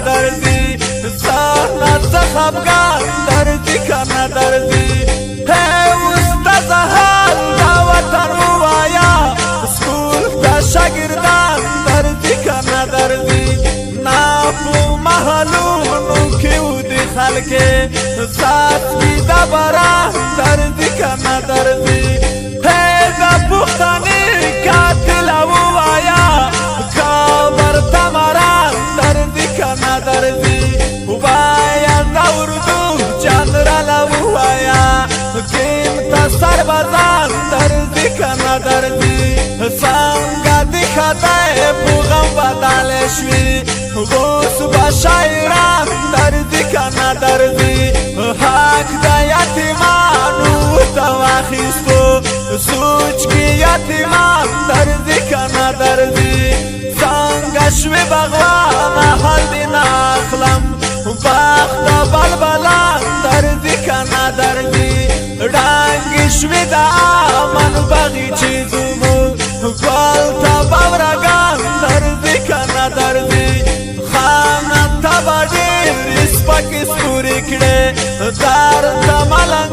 درځي زانا څه خفګان درځي کنه درځي هی اوس د زهال دا وطن ووایا سکول ته شاګردان درځي کنه درځي نا په محلونو کې ودي خلکې ذات وي د باران درځي کنه درځي هی د پښتنې قاتله ووایا کابر ته مران درځي کنه درځي ووایا د اردو جنرال ووایا کیم ته سربازان درځي کنه درځي څنګه دې خدای په غم بدل شوي اوس به شاعران درځي کنه درځي حق د یتیمانو ته واخیستو سوچ کې یتیمان درځي کنه درځي څنګه شوي بغوانه حل دې نه اخلم باغ د بلبلان درځي کنه درځي ډانګې شوي د امن بغیچې زموږ ګل ته بورګان درځي کنه درځي خانه ته به ډېر سپکې ستوري کړې دار ته ملنګ